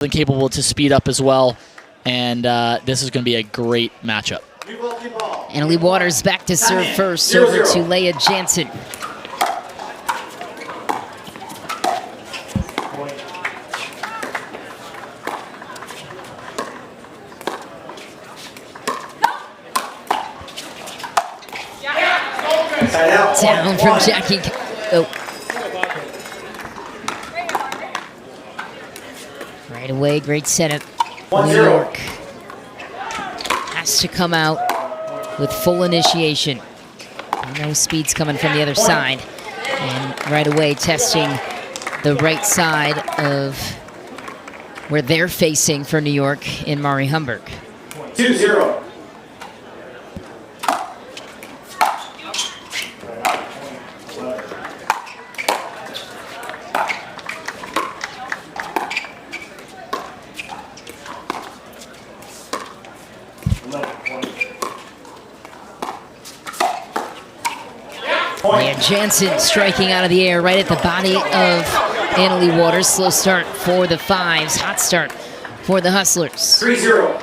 capable to speed up as well, and this is going to be a great matchup. Annalie Waters back to serve first, over to Lea Jansen. Down from Jackie. Oh. Right away, great setup. New York has to come out with full initiation. No speeds coming from the other side. And right away testing the right side of where they're facing for New York in Mariana Humberg. 2-0. Lea Jansen striking out of the air right at the body of Annalie Waters. Slow start for the Fives. Hot start for the Hustlers. 3-0.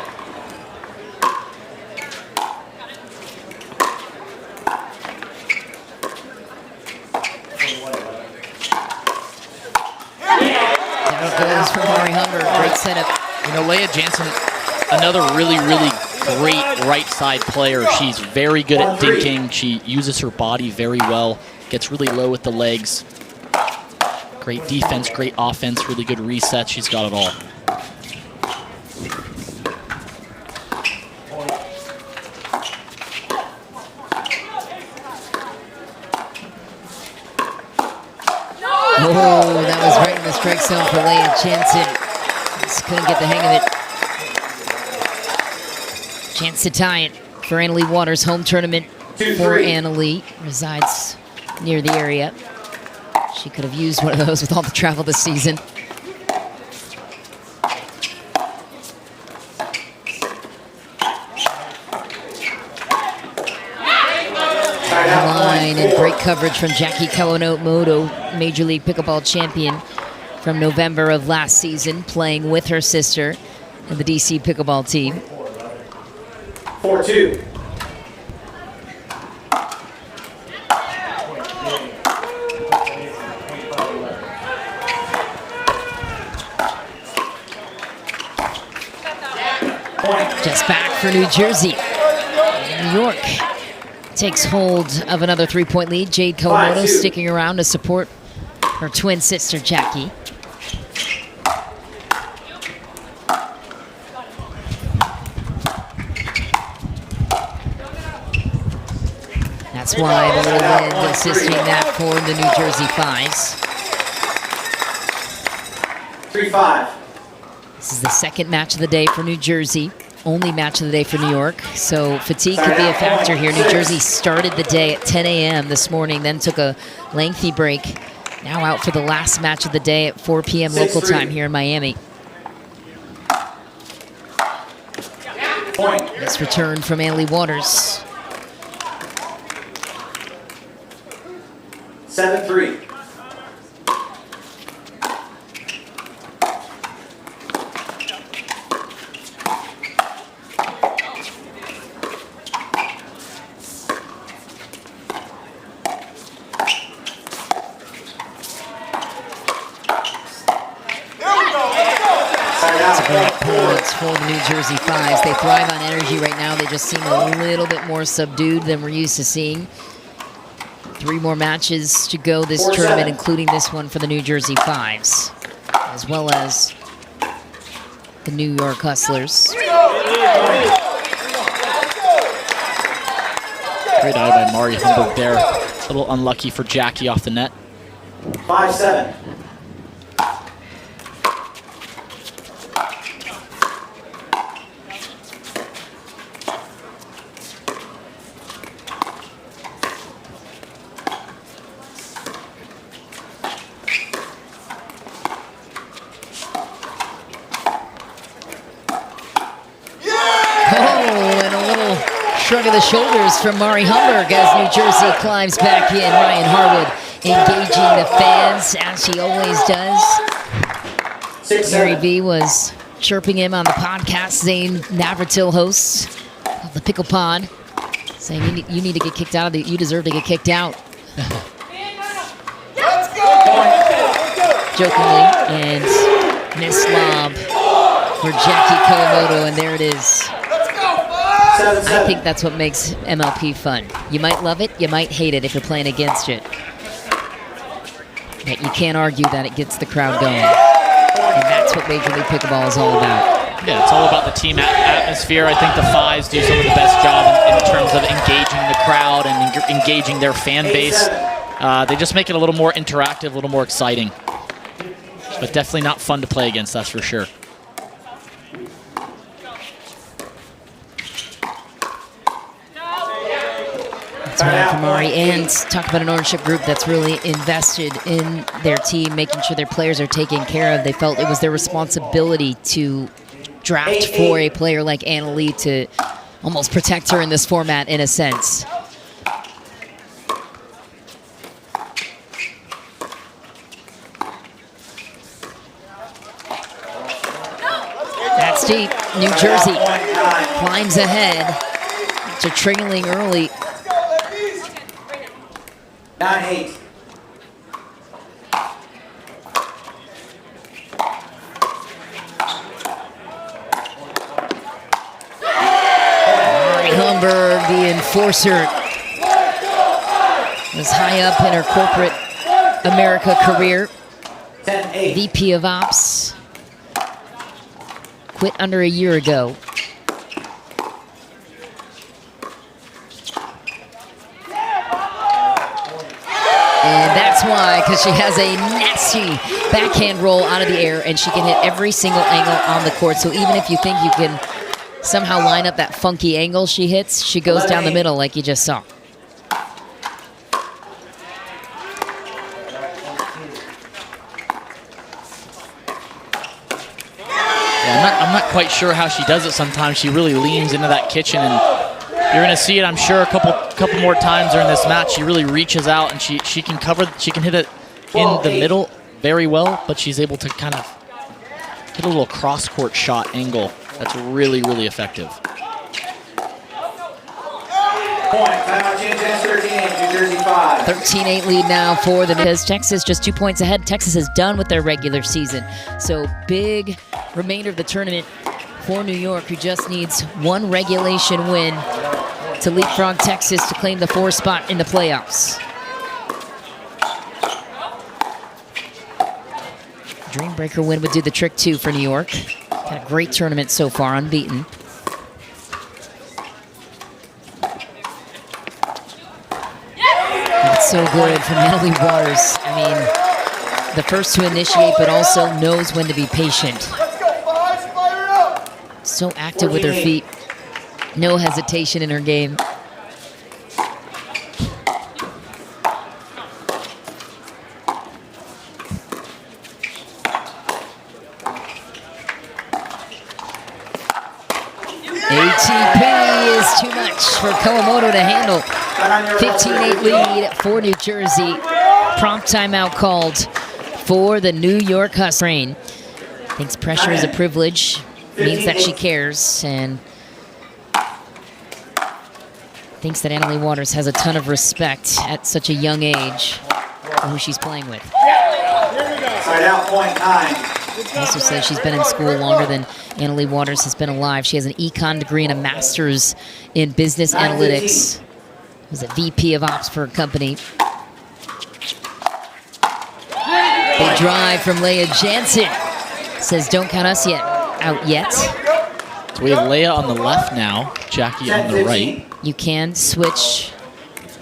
Down it goes for Mariana Humberg. Great setup. You know, Lea Jansen, another really great right side player. She's very good at dinking. She uses her body very well, gets really low with the legs. Great defense, great offense, really good reset. She's got it all. Oh, that was right in the strike zone for Lea Jansen. Just couldn't get the hang of it. Chance to tie it for Annalie Waters. Home tournament for Annalie. Resides near the area. She could have used one of those with all the travel this season. Line and great coverage from Jackie Kawamoto, Major League Pickleball champion from November of last season, playing with her sister in the DC Pickleball team. 4-2. Just back for New Jersey. New York takes hold of another 3-point lead. Jade Kawamoto sticking around to support her twin sister, Jackie. That's why the little wind assisting that for the New Jersey Fives. 3-5. This is the second match of the day for New Jersey. Only match of the day for New York. So fatigue could be a factor here. New Jersey started the day at 10 a.m. this morning, then took a lengthy break. Now out for the last match of the day at 4 p.m. local time here in Miami. This return from Annalie Waters. 7-3. Points for the New Jersey Fives. They thrive on energy right now. They just seem a little bit more subdued than we're used to seeing. 3 more matches to go this tournament, including this one for the New Jersey Fives, as well as the New York Hustlers. Great eye by Mariana Humberg there. A little unlucky for Jackie off the net. 5-7. Shrug of the shoulders from Mariana Humberg as New Jersey climbs back in. Ryan Harwood engaging the fans as she always does. Gary 6-7. V was chirping him on the podcast. Zane Navratil, host of the Pickle Pod, saying you need to get kicked out of you deserve to get kicked out. Jokingly, and miss lob for Jackie Kawamoto, and there it is. I think that's what makes MLP fun. You might love it, you might hate it if you're playing against it. But you can't argue that it gets the crowd going. And that's what Major League Pickleball is all about. Yeah, it's all about the team atmosphere. I think the Fives do some of the best job in terms of engaging the crowd and engaging their fan base. They just make it a little more interactive, a little more exciting. But definitely not fun to play against, that's for sure. That's right from Mari. And talk about an ownership group that's really invested in their team, making sure their players are taken care of. They felt it was their responsibility to draft for a player like Anna Leigh to almost protect her in this format in a sense. That's deep. New Jersey climbs ahead to trailing early. 9-8. Mariana Humberg, the enforcer, was high up in her corporate America career. 10-8. VP of Ops. Quit under a year ago. And that's why, because she has a nasty backhand roll out of the air, and she can hit every single angle on the court. So even if you think you can somehow line up that funky angle she hits, she goes down the middle like you just saw. Yeah, I'm not quite sure how she does it sometimes. She really leans into that kitchen, and you're going to see it, I'm sure, a couple more times during this match. She really reaches out, and she can hit it in the middle very well, but she's able to kind of hit a little cross-court shot angle that's really, really effective. Point. Timeout change ends 13-8. New Jersey 5. 13-8 lead now for the because Texas just 2 points ahead. Texas is done with their regular season. So big remainder of the tournament for New York, who just needs one regulation win to leapfrog Texas to claim the 4th spot in the playoffs. Dreambreaker win would do the trick too for New York. Had a great tournament so far, unbeaten. That's so good from Natalie Waters. I mean, the first to initiate, but also knows when to be patient. So active with her feet. No hesitation in her game. ATP is too much for Kawamoto to handle. 15-8 lead for New Jersey. Prompt timeout called for the New York Hustlers. Thinks pressure is a privilege, means that she cares, and thinks that Annalie Waters has a ton of respect at such a young age for who she's playing with. Side out, point 9. Also says she's been in school longer than Annalie Waters has been alive. She has an econ degree and a master's in business analytics. Was a VP of Ops for her company. Big drive from Lea Jansen. Says don't count us out yet. So we have Lea on the left now, Jackie on the right. You can switch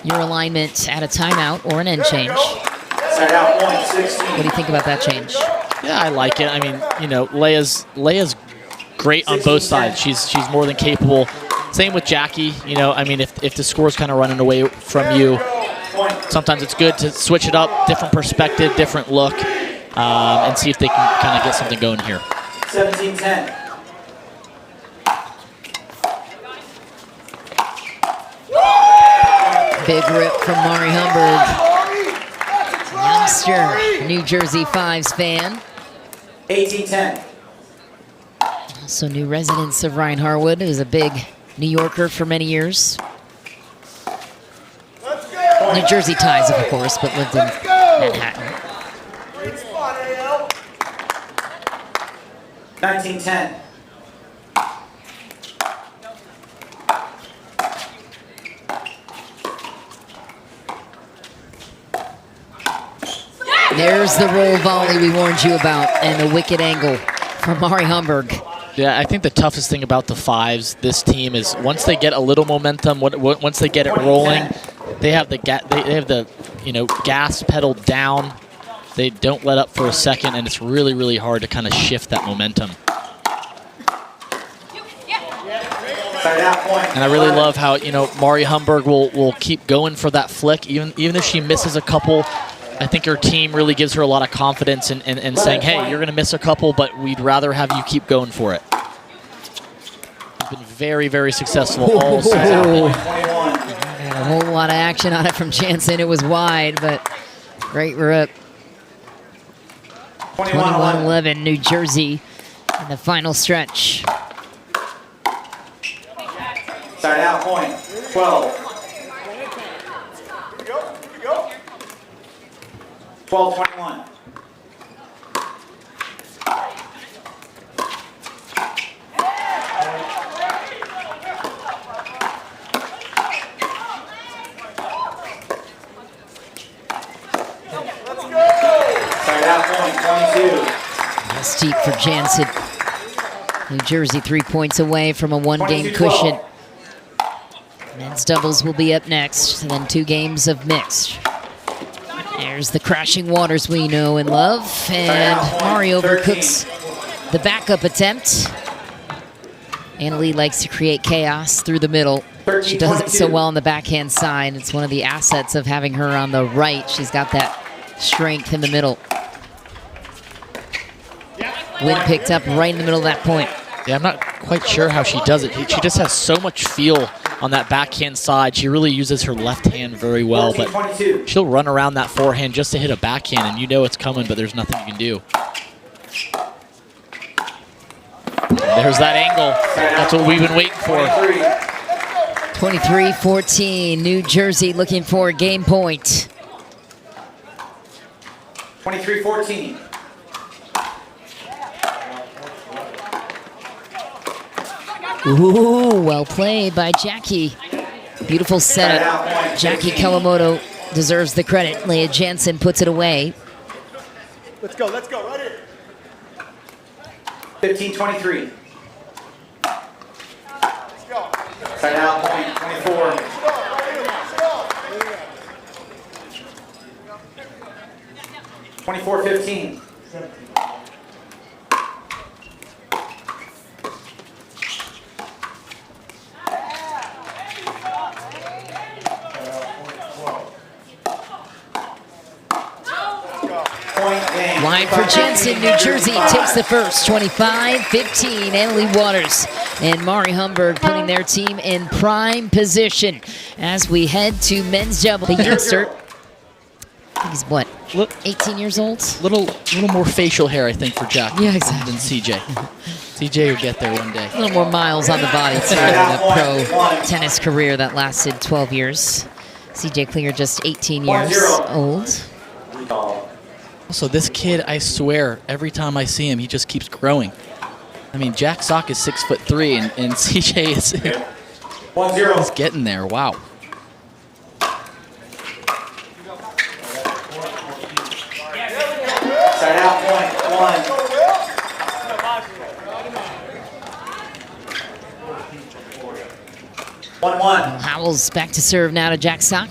your alignment at a timeout or an end change. Side out, point 16. What do you think about that change? Yeah, I like it. I mean, you know, Lea's great on both sides. She's more than capable. Same with Jackie. You know, I mean, if the score's kind of running away from you, sometimes it's good to switch it up, different perspective, different look, and see if they can kind of get something going here. 17-10. Big rip from Mari Humberg. Youngster, New Jersey Fives fan. 18-10. Also new residents of Ryan Harwood, who's a big New Yorker for many years. New Jersey ties, of course, but lived in Manhattan. 19-10. There's the roll volley we warned you about, and the wicked angle from Mariana Humberg. Yeah, I think the toughest thing about the fives, this team, is once they get a little momentum, once they get it rolling, they have the gas pedal down. They don't let up for a second, and it's really, really hard to kind of shift that momentum. And I really love how, Mariana Humberg will keep going for that flick, even if she misses a couple. I think her team really gives her a lot of confidence in saying, hey, you're going to miss a couple, but we'd rather have you keep going for it. She's been very, very successful all season. A whole lot of action on it from Jansen. It was wide, but great rip. 21-11, New Jersey in the final stretch. Side out point, 12. 12-21. Side out point, 22. That's deep for Jansen. New Jersey 3 points away from a one-game cushion. Men's doubles will be up next, and then 2 games of mixed. There's the crashing waters we know and love, and Mari overcooks the backup attempt. Leigh likes to create chaos through the middle. She does it so well on the backhand side. It's one of the assets of having her on the right. She's got that strength in the middle. Win picked up right in the middle of that point. Yeah, I'm not quite sure how she does it. She just has so much feel on that backhand side. She really uses her left hand very well, but she'll run around that forehand just to hit a backhand, and you know it's coming, but there's nothing you can do. There's that angle. That's what we've been waiting for. 23-14, New Jersey looking for a game point. 23-14. Ooh, well played by Jackie. Beautiful setup. Jackie Kawamoto deserves the credit. Lea Jansen puts it away. Let's go, right here. 15-23. Let's go. Side out point, 24. 24-15. Line for Jansen, New Jersey takes the first, 25-15. Annalie Waters and Mari Humberg putting their team in prime position as we head to men's double. The youngster, he's what, 18 years old? Little more facial hair, I think, for Jack Yeah, exactly. than CJ. CJ will get there one day. A little more miles on the body too. A pro tennis career that lasted 12 years. CJ Klinger just 18 years old. So this kid, I swear, every time I see him, he just keeps growing. I mean, Jack Sock is 6'3", and CJ is getting there. Wow. Side out point, 1. 1-1. Howells back to serve now to Jack Sock.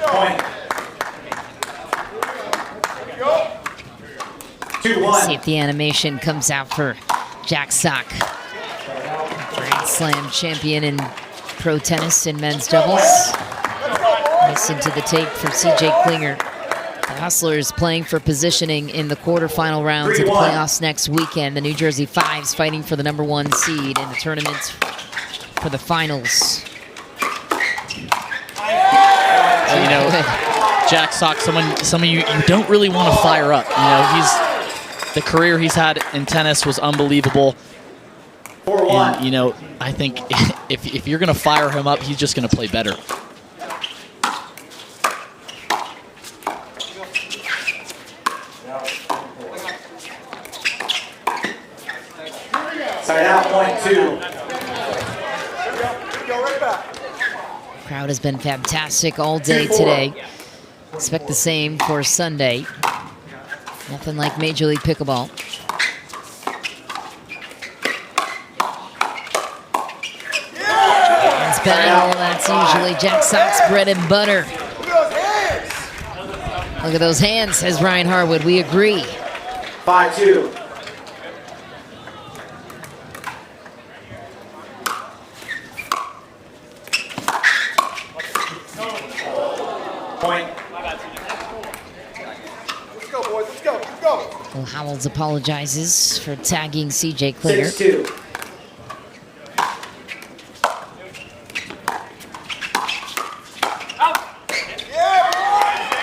Point. 2-1. See if the animation comes out for Jack Sock. Grand Slam champion in pro tennis and men's doubles. Listen to the tape from CJ Klinger. The Hustlers playing for positioning in the quarterfinal rounds of the playoffs next weekend. The New Jersey Fives fighting for the #1 seed in the tournament for the finals. Jack Sock, some of you don't really want to fire up. You know, the career he's had in tennis was unbelievable. 4-1. And, you know, I think if you're going to fire him up, he's just going to play better. Side out, point 2. Go right back. Crowd has been fantastic all day today. Expect the same for Sunday. Nothing like Major League Pickleball. Hands battle, that's usually Jack Sock's bread and butter. Look at those hands, says Ryan Harwood. We agree. 5-2. Point. Let's go, boys. Let's go. Let's go. Well, Howells apologizes for tagging CJ Klinger. 6-2.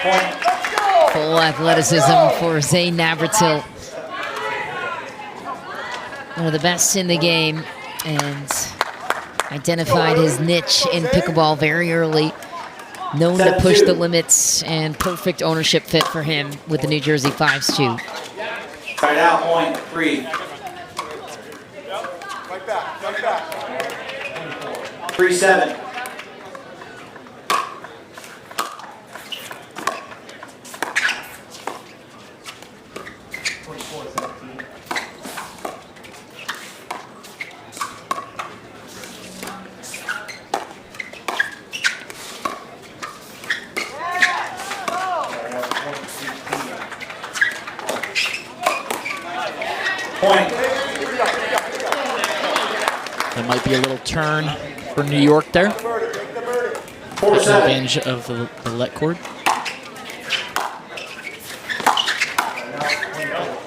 Point. Full athleticism for Zane Navratil. One of the best in the game, and identified his niche in pickleball very early. Known to push the limits, and perfect ownership fit for him with the New Jersey 5s too. Side out, point 3. Right back. Right back. 3-7. Point. There might be a little turn for New York there. Taking 4-7. advantage of the let cord.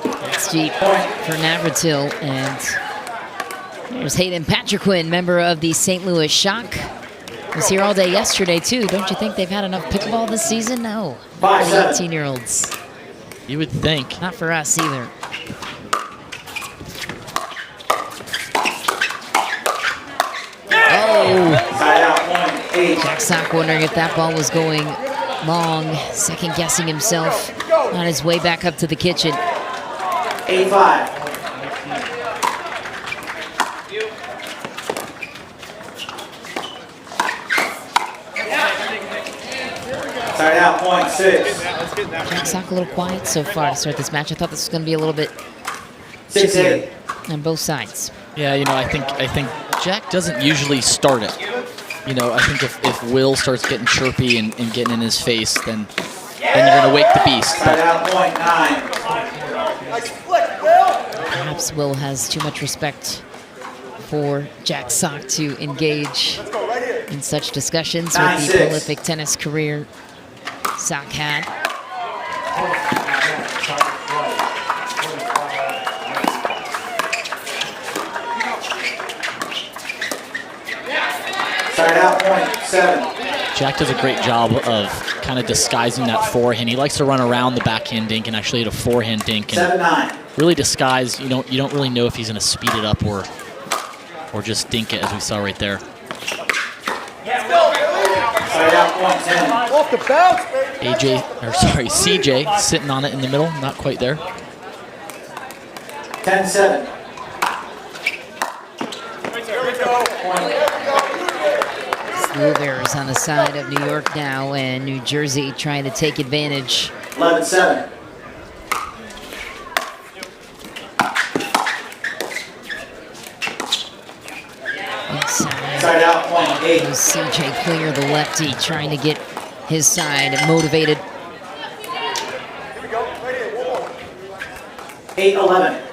That's deep for Navratil, and there's Hayden Patriquin, member of the St. Louis Shock. Was here all day yesterday too. Don't you think they've had enough pickleball this season? No, not for the 18-year-olds. You would think. Not for us either. Side out, point 8. Jack Sock wondering if that ball was going long, second guessing himself on his way back up to the kitchen. 8-5. Side out, point 6. Jack Sock a little quiet so far to start this match. I thought this was going to be a little bit 6-8. on both sides. Yeah, you know, I think Jack doesn't usually start it. You know, I think if Will starts getting chirpy and getting in his face, then you're going to wake the beast. Side out, point 9. Nice flick, Will. Perhaps Will has too much respect for Jack Sock to engage Let's go right here. in such discussions with the 9-6. prolific tennis career Sock had. Side out, point 7. Jack does a great job of kind of disguising that forehand. He likes to run around the backhand dink and actually hit a forehand dink and 7-9. really disguise. You don't really know if he's going to speed it up or just dink it, as we saw right there. Side out, point 10. Off the bounce, baby. CJ sitting on it in the middle, not quite there. 10-7. There we go. Blueberries on the side of New York now, and New Jersey trying to take advantage. 11-7. Inside. Side out, point 8. There's CJ Klinger, the lefty, trying to get his side motivated. Here we go. Right here. One more. 8-11.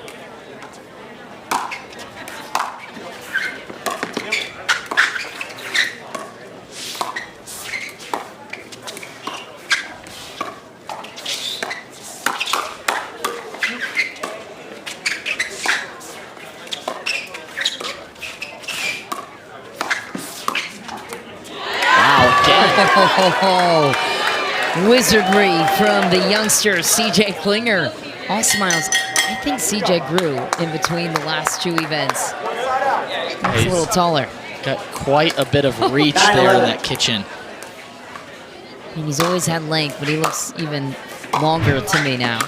wizardry from the youngster, CJ Klinger. All smiles. I think CJ grew in between the last two events. He's a little taller. Got quite a bit of reach there in that kitchen. And he's always had length, but he looks even longer to me now.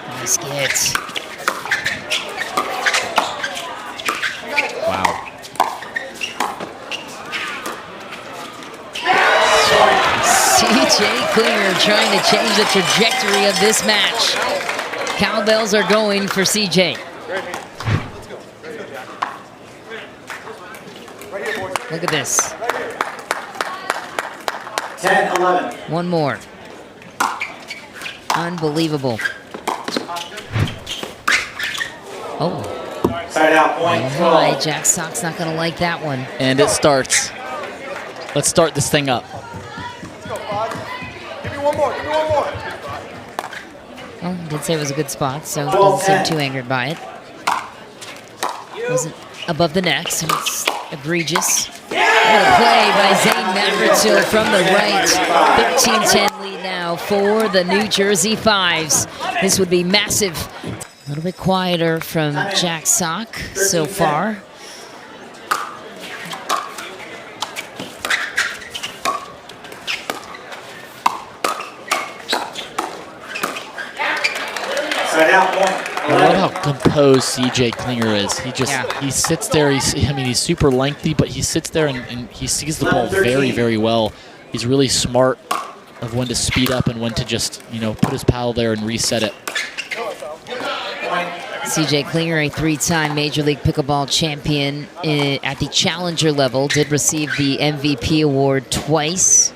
Nice get. Wow. CJ Klinger trying to change the trajectory of this match. Cowbells are going for CJ. Look at this. 10-11. One more. Unbelievable. Oh. Side out point. Hi, 12. Jack Sock's not going to like that one. And it starts. Let's start this thing up. Let's go, Fox. Give me one more. Give me one more. Well, he did say it was a good spot, so he doesn't seem too angered by it. Wasn't above the neck, so it's egregious. What a play by Zane Navratil from the right. 13-10 lead now for the New Jersey Fives. This would be massive. A little bit quieter from Jack Sock so far. Side out point. I love how composed CJ Klinger is. He sits there. He's super lengthy, but he sits there and he sees the ball very, very well. He's really smart of when to speed up and when to just, put his paddle there and reset it. CJ Klinger, a three-time Major League Pickleball champion at the challenger level, did receive the MVP award twice.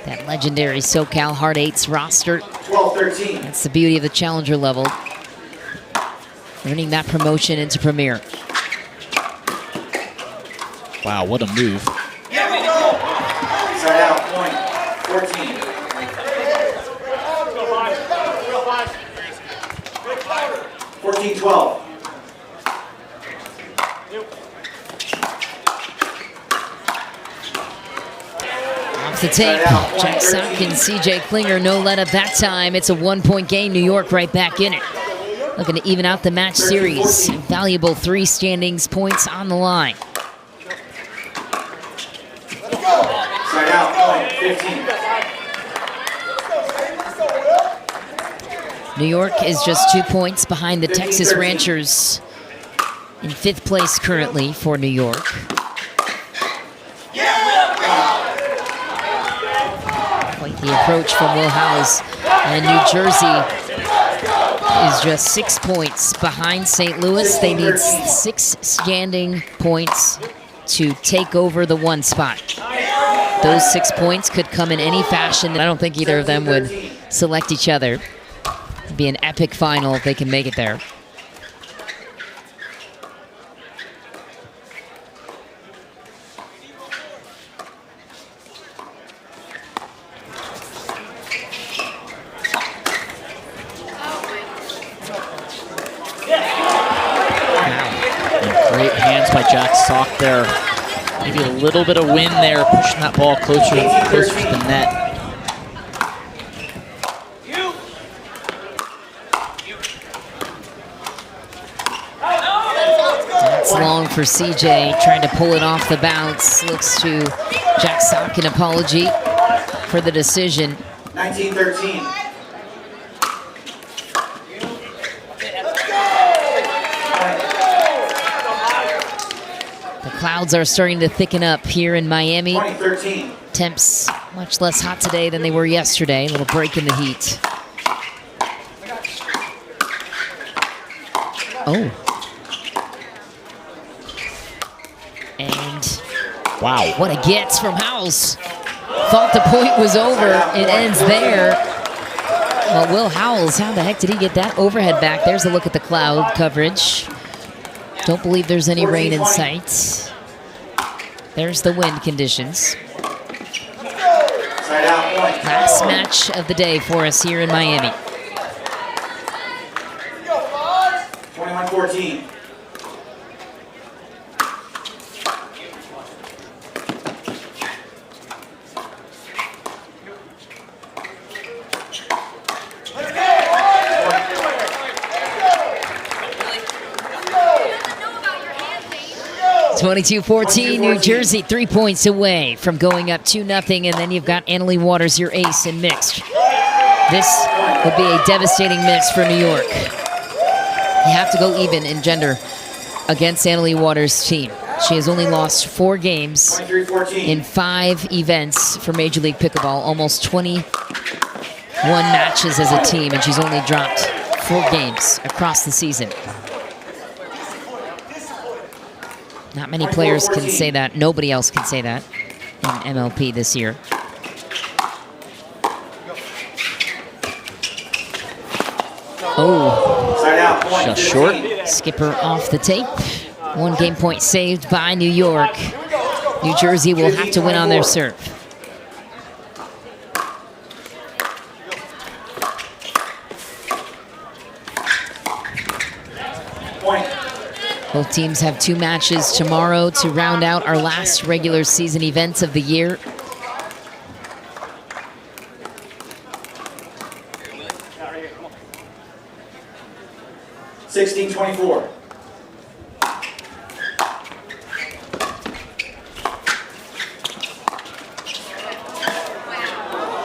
That legendary SoCal Hard Eights roster. 12-13. That's the beauty of the challenger level. Earning that promotion into Premier. Wow, what a move. Side out point. 14. 14-12. Off the tape, Jack Sock and CJ Klinger, no let up that time. It's a one-point game. New York right back in it. Looking to even out the match series. Valuable 3 standings points on the line. Side out point. 15. New York is just 2 points behind the Texas Ranchers in 5th place currently for New York. Quite the approach from Will Howells. And New Jersey is just 6 points behind St. Louis. They need 6 standing points to take over the 1 spot. Those 6 points could come in any fashion. I don't think either of them would select each other. It'd be an epic final if they can make it there. Great hands by Jack Sock there. Maybe a little bit of wind there, pushing that ball closer to the net. That's long for CJ, trying to pull it off the bounce. Looks to Jack Sock an apology for the decision. 19-13. The clouds are starting to thicken up here in Miami. 20-13. Temps much less hot today than they were yesterday. A little break in the heat. Oh. And Wow. what a gets from Howells. Thought the point was over. It ends there. Well, Will Howells, how the heck did he get that overhead back? There's a look at the cloud coverage. Don't believe there's any rain in sight. There's the wind conditions. Side out point. Last match of the day for us here in Miami. 21-14. 22-14, New Jersey 3 points away from going up 2-0, and then you've got Annalie Waters, your ace in mixed. This would be a devastating miss for New York. You have to go even in gender against Annalie Waters' team. She has only lost 4 games in 5 events for Major League Pickleball, almost 21 matches as a team, and she's only dropped 4 games across the season. Not many players can say that. Nobody else can say that in MLP this year. Oh, just short. Skipper off the tape. 1 game point saved by New York. New Jersey will have to win on their serve. Both teams have 2 matches tomorrow to round out our last regular season events of the year. $16-24.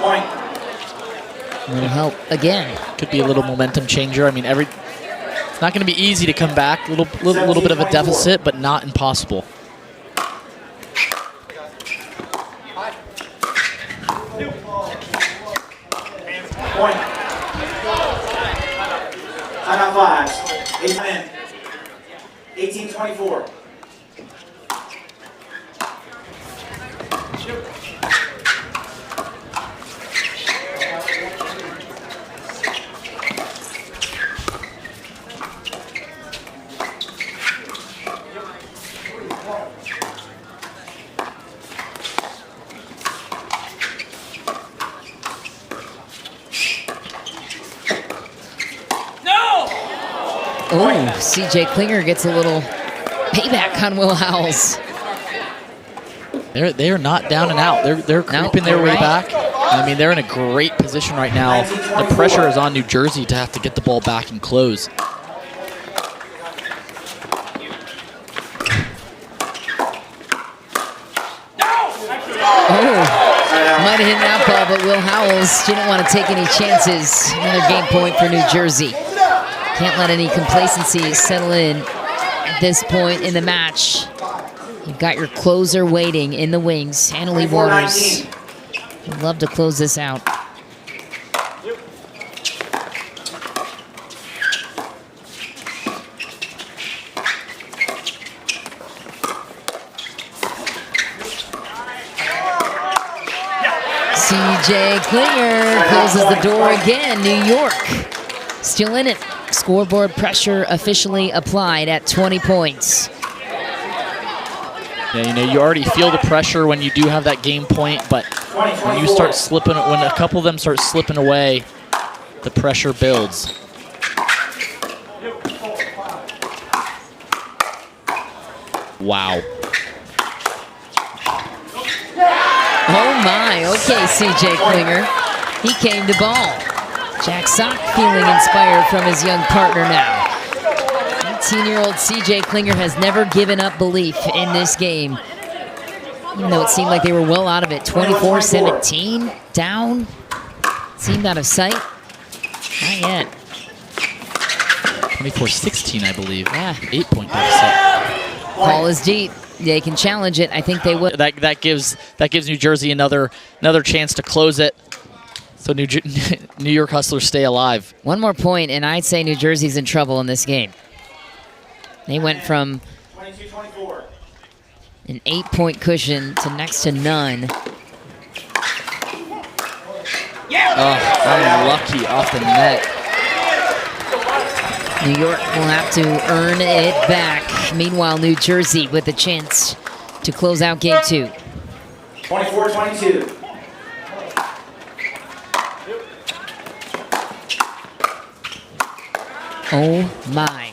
Point. Will help again. Could be a little momentum changer. I mean, it's not going to be easy to come back. Little bit of a deficit, but not impossible. Point. Timeout 5. 8 men. 18-24. Oh, CJ Klinger gets a little payback on Will Howells. They're not down and out. They're creeping their way back. I mean, they're in a great position right now. The pressure is on New Jersey to have to get the ball back and close. Might have hit an out ball, but Will Howells didn't want to take any chances. Another game point for New Jersey. Can't let any complacency settle in at this point in the match. You've got your closer waiting in the wings, Annalie Waters. Would love to close this out. CJ Klinger closes the door again. New York still in it. Scoreboard pressure officially applied at 20 points. Yeah, you know, you already feel the pressure when you do have that game point, but when you start slipping, when a couple of them start slipping away, the pressure builds. Wow. Oh my, okay, CJ Klinger. He came to ball. Jack Sock feeling inspired from his young partner now. 18-year-old CJ Klinger has never given up belief in this game. Even though it seemed like they were well out of it. 24-17, down. Seemed out of sight. Not yet. 24-16, I believe. Yeah. 8-point deficit. Ball is deep. They can challenge it. I think they will. That gives New Jersey another chance to close it. So New York Hustlers stay alive. One more point, and I'd say New Jersey's in trouble in this game. They went from an 8-point cushion to next to none. Unlucky off the net. New York will have to earn it back. Meanwhile, New Jersey with a chance to close out game 2. 24-22. Oh my.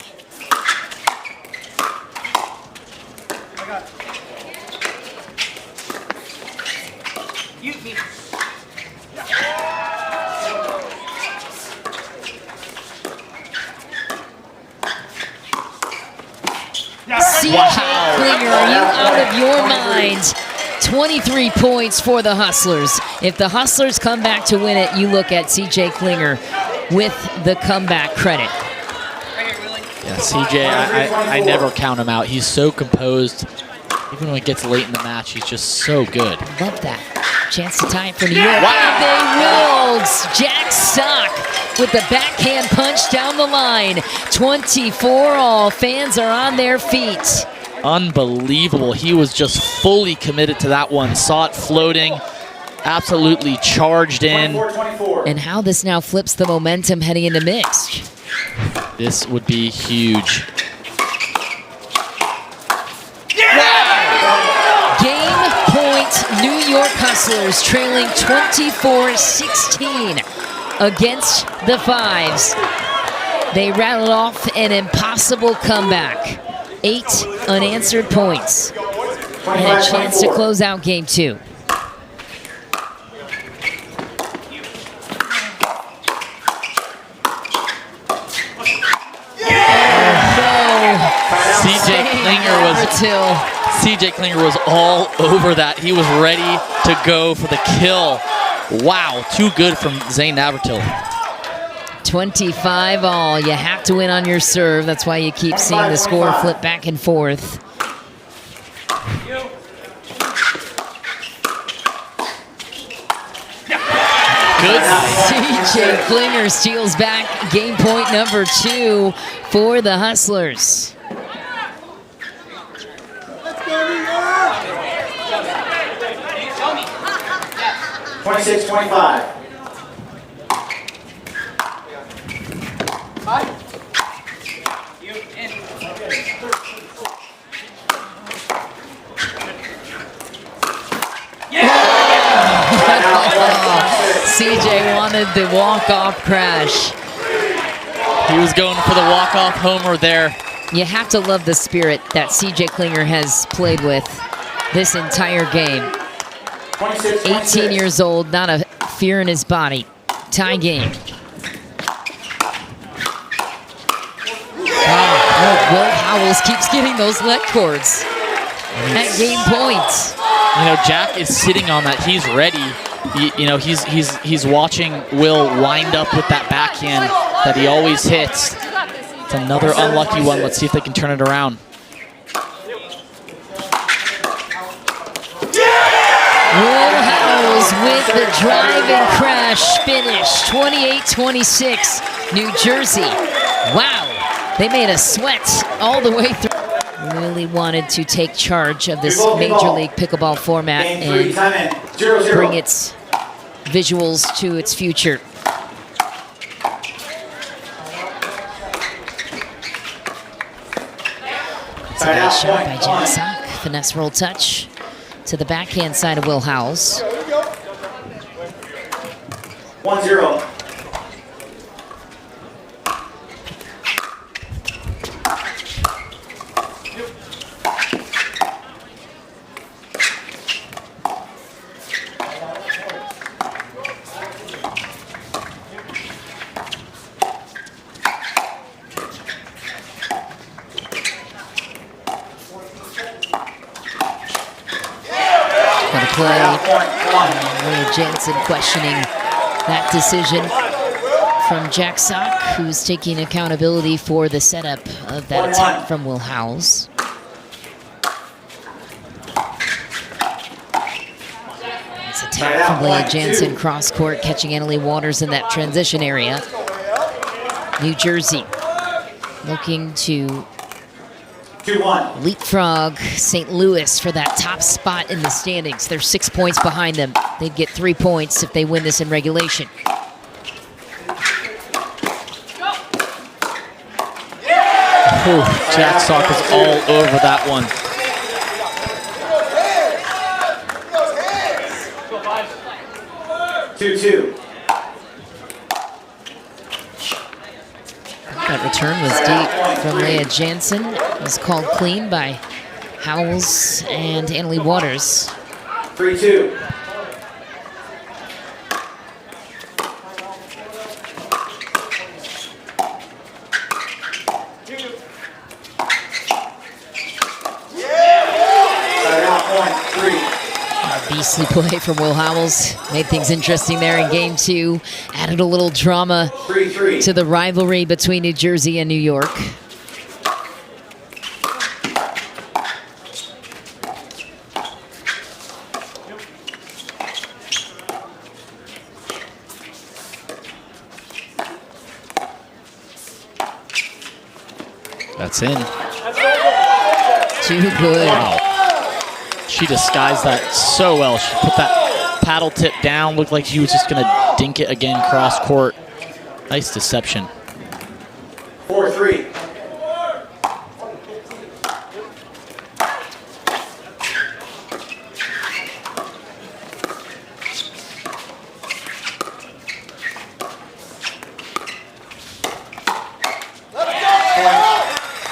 CJ Klinger, are you out of your mind? 23 points for the Hustlers. If the Hustlers come back to win it, you look at CJ Klinger with the comeback credit. Yeah, CJ, I never count him out. He's so composed. Even when it gets late in the match, he's just so good. Love that. Chance to tie it for New York. And they will. Jack Sock with the backhand punch down the line. 24 all. Fans are on their feet. Unbelievable. He was just fully committed to that one. Saw it floating. Absolutely charged in. 24. And how this now flips the momentum heading into mixed. This would be huge. Game point, New York Hustlers trailing 24-16 against the Fives. They rattled off an impossible comeback. 8 unanswered points. And a chance to close out game 2. CJ Klinger was all over that. He was ready to go for the kill. Wow, too good from Zane Navratil. 25 all. You have to win on your serve. That's why you keep seeing the score flip back and forth. Good. CJ Klinger steals back game point number 2 for the Hustlers. 26-25. CJ wanted the walk-off crash. He was going for the walk-off homer there. You have to love the spirit that CJ Klinger has played with this entire game. 18 years old, not a fear in his body. Tie game. Will Howells keeps getting those leg cords at game point. You know, Jack is sitting on that. He's ready. He's watching Will wind up with that backhand that he always hits. It's another unlucky one. Let's see if they can turn it around. Will Howells with the driving crash finish. 28-26, New Jersey. Wow, they made us sweat all the way through. Really wanted to take charge of this Major League Pickleball format and bring its visuals to its future. It's a nice shot by Jack Sock. Finesse roll touch to the backhand side of Will Howells. 1-0. Lea Jansen questioning that decision from Jack Sock, who's taking accountability for the setup of that attack from Will Howells. It's a tap from Lea Jansen, cross court, catching Annalie Waters in that transition area. New Jersey looking to leapfrog St. Louis for that top spot in the standings. They're 6 points behind them. They'd get 3 points if they win this in regulation. Oh, Jack Sock is all over that one. That return was deep from Lea Jansen. It was called clean by Howells and Annalie Waters. 3-2. Nicely play from Will Howells. Made things interesting there in game 2. Added a little drama 3-3. to the rivalry between New Jersey and New York. That's in. Too good. Wow. She disguised that so well. She put that paddle tip down, looked like she was just going to dink it again cross court. Nice deception. 4-3.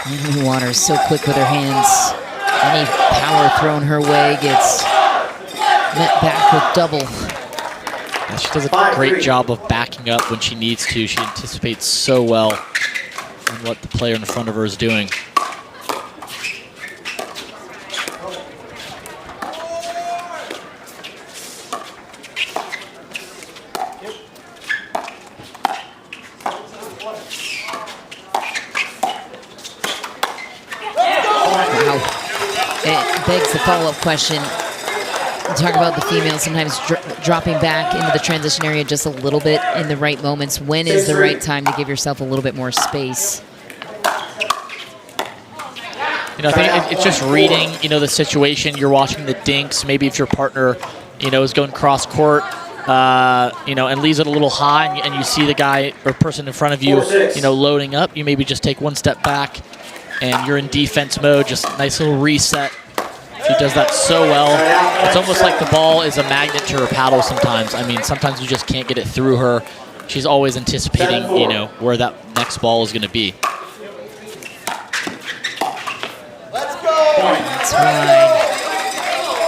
Emily Waters so quick with her hands. Any power thrown her way gets met back with double. Yeah, she does a great job of backing up when she needs to. She anticipates so well on what the player in front of her is doing. It begs the follow-up question. You talk about the females sometimes dropping back into the transition area just a little bit in the right moments. When is the right time to give yourself a little bit more space? You know, I think it's just reading, you know, the situation. You're watching the dinks. Maybe if your partner, you know, is going cross court, you know, and leaves it a little high, and you see the guy or person in front of you, you know, loading up, you maybe just take one step back, and you're in defense mode. Just nice little reset. She does that so well. It's almost like the ball is a magnet to her paddle sometimes. I mean, sometimes you just can't get it through her. She's always anticipating, you know, where that next ball is going to be. That's right.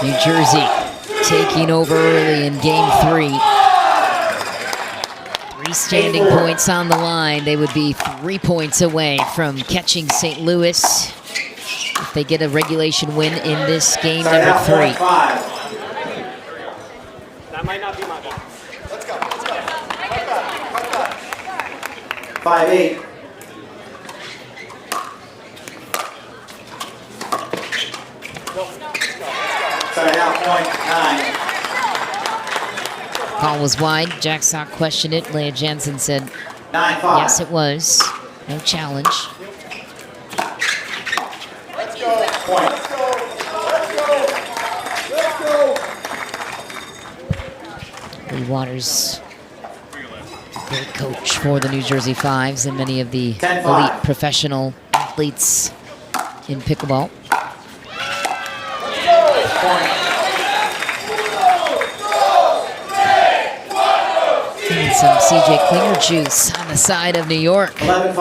New Jersey taking over early in game 3. 3 standing points on the line. They would be 3 points away from catching St. Louis if they get a regulation win in this game number 3. That might not be my ball. Let's go. 5-8. Side out, point 9. Call was wide. Jack Sock questioned it. Lea Jansen said, 9-5. yes, it was. No challenge. Let's go. Point. Leigh Waters, great coach for the New Jersey Fives and many of the elite professional athletes in pickleball. And some CJ Klinger juice on the side of New York. 11-5.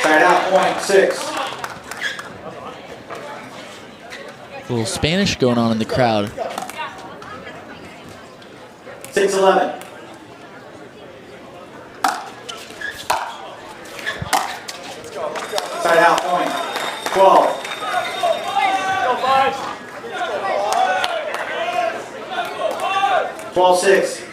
Side out, point 6. A little Spanish going on in the crowd. 6-11. Side out, point 12. 12-6.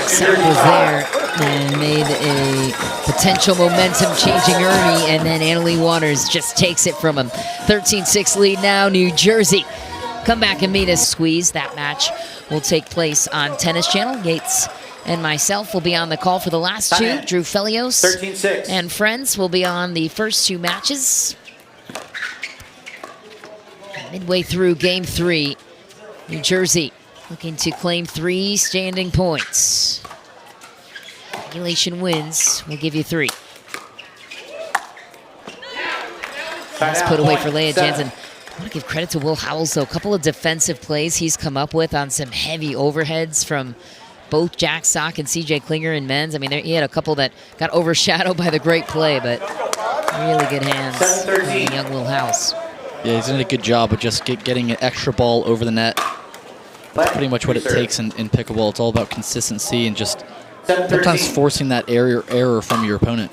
Sock was there and made a potential momentum-changing Ernie, and then Annalie Waters just takes it from him. 13-6 lead now, New Jersey. Come back and meet us. Squeeze. That match will take place on Tennis Channel. Gates and myself will be on the call for the last 2. Drew Felios 13-6. and friends will be on the first 2 matches. Midway through game 3, New Jersey looking to claim 3 standing points. Regulation wins will give you 3. Nice put away for Lea Jansen. I want to give credit to Will Howells, though. A couple of defensive plays he's come up with on some heavy overheads from both Jack Sock and CJ Klinger in men's. I mean, he had a couple that got overshadowed by the great play, but really good hands from young Will Howells. Yeah, he's done a good job of just getting an extra ball over the net. That's pretty much what it takes in pickleball. It's all about consistency and just sometimes forcing that error from your opponent.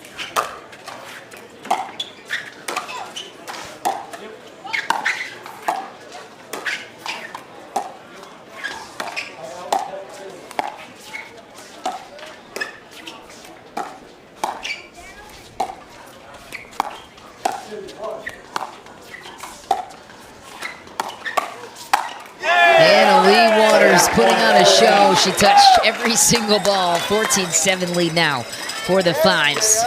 Putting on a show. She touched every single ball. 14-7 lead now for the Fives.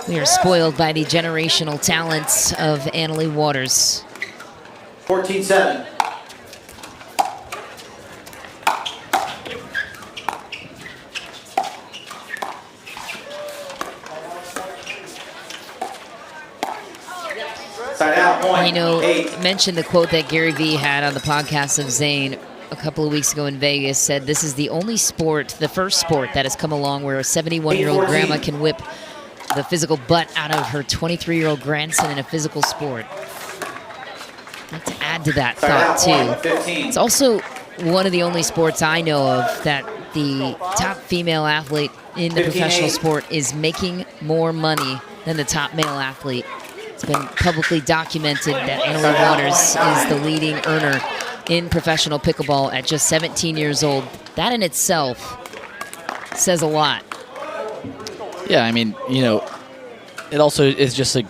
We are spoiled by the generational talents of Annalie Waters. 14-7. Side out, point. You know, 8. mentioned the quote that Gary Vee had on the podcast of Zane a couple of weeks ago in Vegas, said this is the only sport, the first sport that has come along where a 71-year-old grandma can whip the physical butt out of her 23-year-old grandson in a physical sport. I'd like to add to that thought, too. It's also one of the only sports I know of that the top female athlete in the professional sport is making more money than the top male athlete. It's been publicly documented that Annalie Waters is the leading earner in professional pickleball at just 17 years old. That in itself says a lot. Yeah, I mean, you know, it also is just the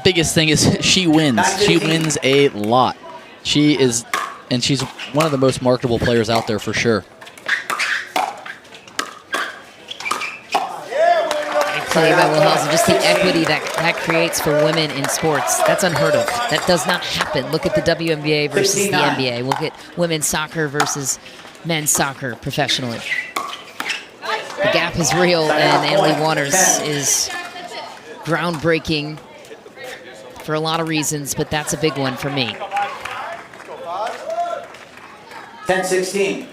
biggest thing is she wins. She wins a lot. She is, and she's one of the most marketable players out there for sure. Play by Will Howells, and just the equity that creates for women in sports. That's unheard of. That does not happen. Look at the WNBA versus the NBA. We'll get women's soccer versus men's soccer professionally. The gap is real, and Annalie Waters is groundbreaking for a lot of reasons, but that's a big one for me. 10-16.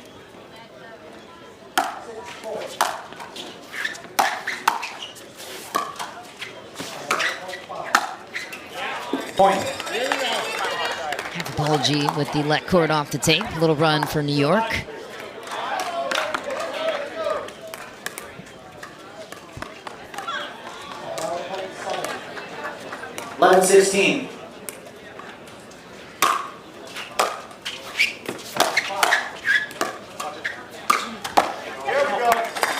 Point. Apology with the let cord off the tape. A little run for New York. Eleven 16.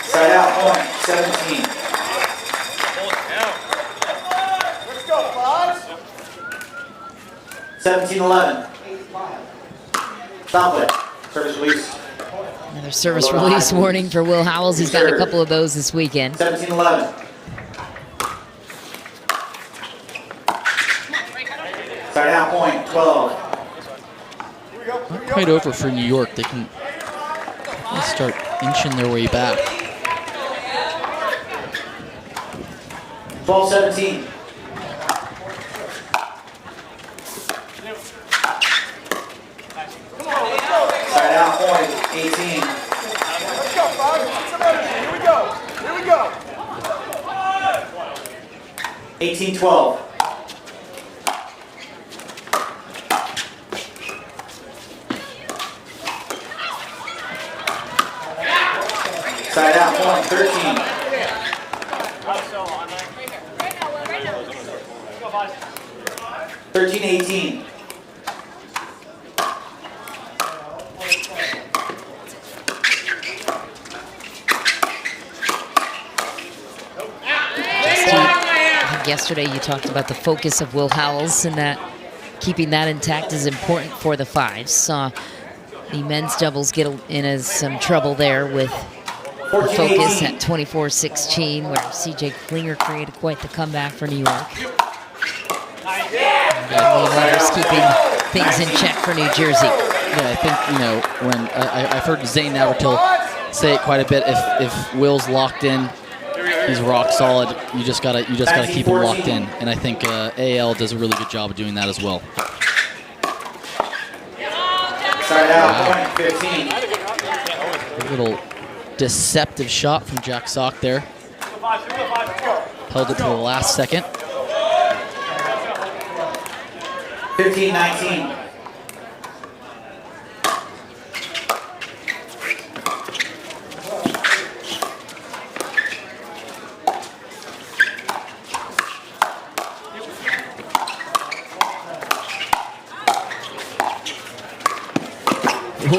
Side out point 17. Let's go, Fives. 17-11. Stop it. Service release. Another service release warning for Will Howells. He's got a couple of those this weekend. 17-11. Side out point 12. Not quite over for New York. They can start inching their way back. 12-17. Side out point 18. Let's go, Fives. Get some energy. Here we go. Here we go. 18-12. Side out point 13. 13-18. Yesterday you talked about the focus of Will Howells and that keeping that intact is important for the Fives. Saw the men's doubles get in some trouble there with the focus at 24-16, where CJ Klinger created quite the comeback for New York. Waters keeping things in check for New Jersey. Yeah, I think, you know, when I've heard Zane Navratil say it quite a bit. If Will's locked in, he's rock solid. You just gotta keep him locked in, and I think AL does a really good job of doing that as well. Side out point 15. little deceptive shot from Jack Sock there. Held it to the last second. 15-19.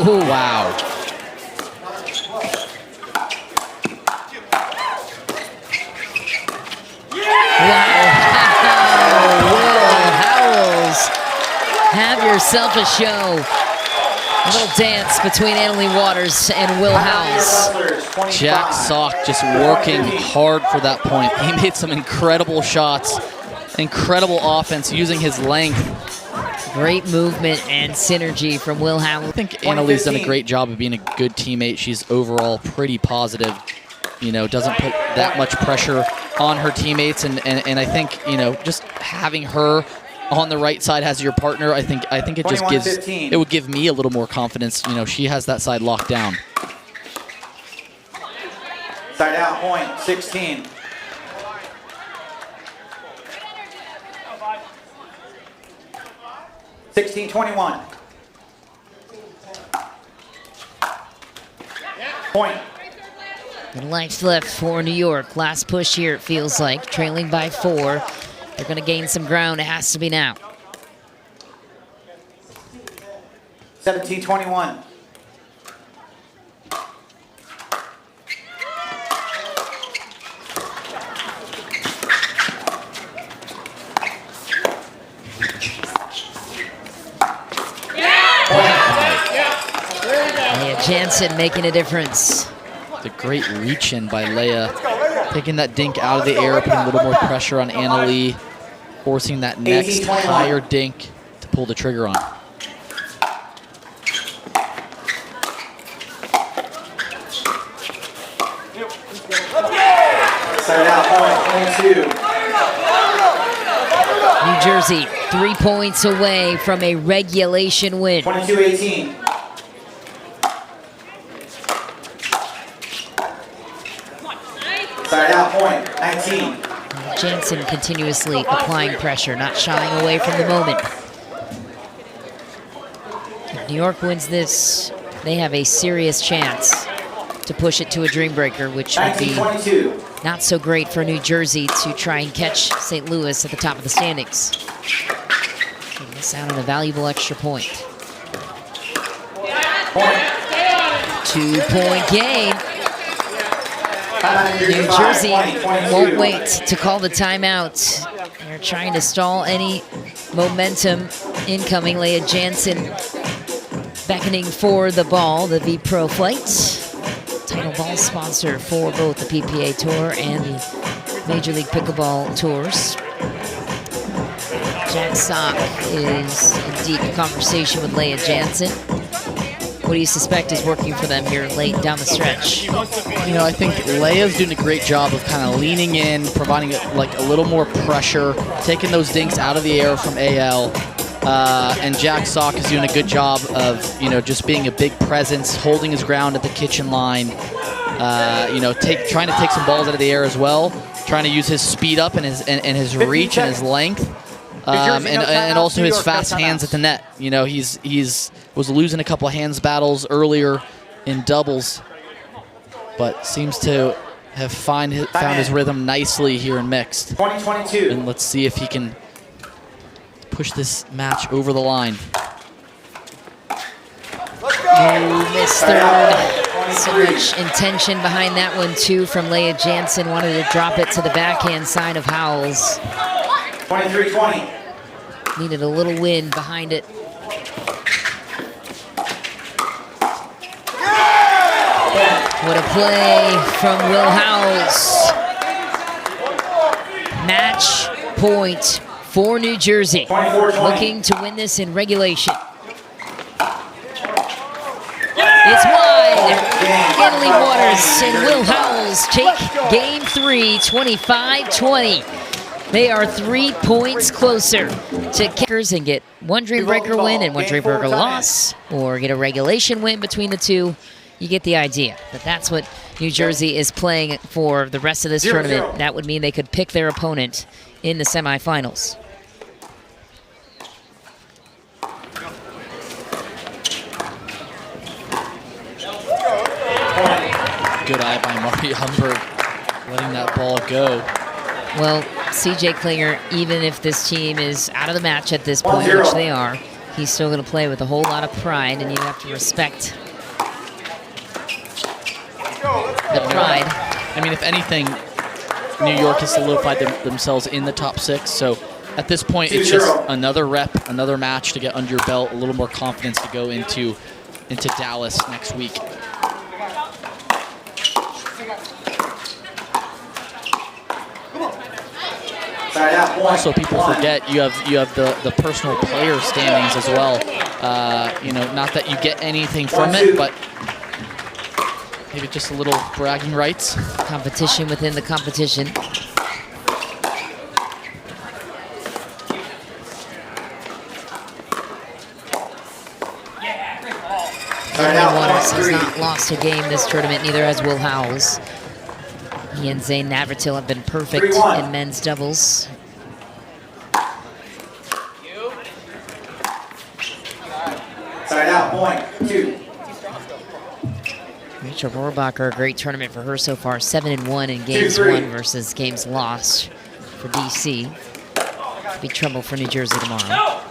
Oh, wow. Howells, have yourself a show. A little dance between Annalie Waters and Will Howells. Jack Sock just working hard for that point. He made some incredible shots, incredible offense using his length. Great movement and synergy from Will Howells. I think Annalie's done a great job of being a good teammate. She's overall pretty positive. You know, doesn't put that much pressure on her teammates, and I think, you know, just having her on the right side as your partner, I think it just gives, it would give me a little more confidence. You know, she has that side locked down. Side out point, 16. $16-21. Point. Good life left for New York. Last push here, it feels like. Trailing by 4. They're going to gain some ground. It has to be now. 17-21. Lea Jansen making a difference. It's a great reach in by Lea. Taking that dink out of the air, putting a little more pressure on Annalie, forcing that next higher dink to pull the trigger on. Side out point, 22. New Jersey 3 points away from a regulation win. 22-18. Side out point, 19. Jansen continuously applying pressure, not shying away from the moment. If New York wins this, they have a serious chance to push it to a dream breaker, which would be not so great for New Jersey to try and catch St. Louis at the top of the standings. They miss out on a valuable extra point. 2-point game. New Jersey won't wait to call the timeout. They're trying to stall any momentum incoming. Lea Jansen beckoning for the ball, the V Pro flight. Title ball sponsor for both the PPA Tour and the Major League Pickleball Tours. Jack Sock is in deep conversation with Lea Jansen. What do you suspect is working for them here late down the stretch? You know, I think Lea's doing a great job of kind of leaning in, providing like a little more pressure, taking those dinks out of the air from AL. And Jack Sock is doing a good job of, you know, just being a big presence, holding his ground at the kitchen line. You know, trying to take some balls out of the air as well, trying to use his speed up and his reach and his length. And also his fast hands at the net. You know, he's was losing a couple of hands battles earlier in doubles, but seems to have found his rhythm nicely here in mixed. 20-22. And let's see if he can push this match over the line. Missed third. So much intention behind that one too from Lea Jansen. Wanted to drop it to the backhand side of Howells. 23-20. Needed a little wind behind it. What a play from Will Howells. Match point for New Jersey. 24-20. Looking to win this in regulation. It's wide. Annalie Waters and Will Howells take game 3, 25-20. They are 3 points closer to kickers and get one dream breaker win and one dream breaker loss, or get a regulation win between the two you get the idea. But that's what New Jersey is playing for the rest of this tournament. That would mean they could pick their opponent in the semifinals. Good eye by Mariana Humberg, letting that ball go. Well, CJ Klinger, even if this team is out of the match at this point, which they are, he's still going to play with a whole lot of pride, and you have to respect the pride. I mean, if anything, New York has solidified themselves in the top 6. So at this point, it's just another rep, another match to get under your belt, a little more confidence to go into Dallas next week. Also, people forget you have the personal player standings as well. You know, not that you get anything from it, but maybe just a little bragging rights. Competition within the competition. Waters has not lost a game this tournament, neither has Will Howells. He and Zane Navratil have been perfect in men's doubles. Side out, point, 2. Rachel Rohrbacher, a great tournament for her so far. 7-1 in games won versus games lost for DC. Could be trouble for New Jersey tomorrow.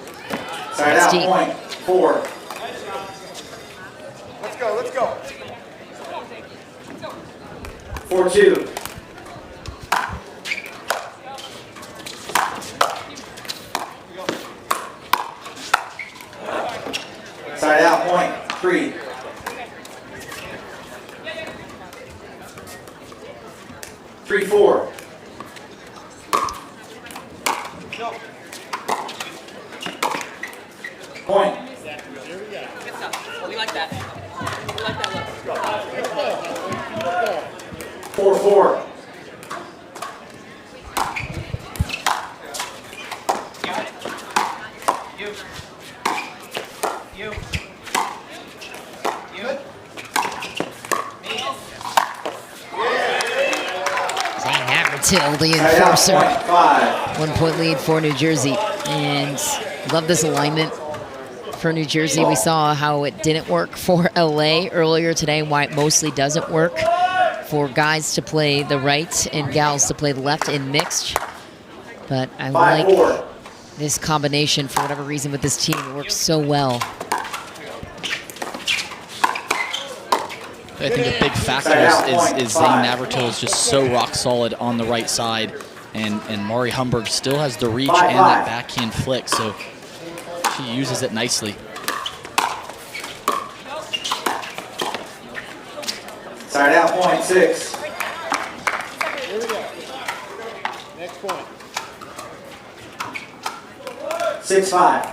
Side out, point, 4. Let's go. 4-2. Side out, point, 3. 3-4. Point. We like that. We like that look. 4-4. Zane Navratil, the enforcer. 1 point lead for New Jersey. And love this alignment for New Jersey. We saw how it didn't work for LA earlier today, why it mostly doesn't work for guys to play the right and gals to play the left in mixed. But I like this combination for whatever reason with this team. It works so well. I think a big factor is Zane Navratil is just so rock solid on the right side, and Mari Humberg still has the reach and that backhand flick, so she uses it nicely. Side out, point, 6. Here we go. Next point. 6-5.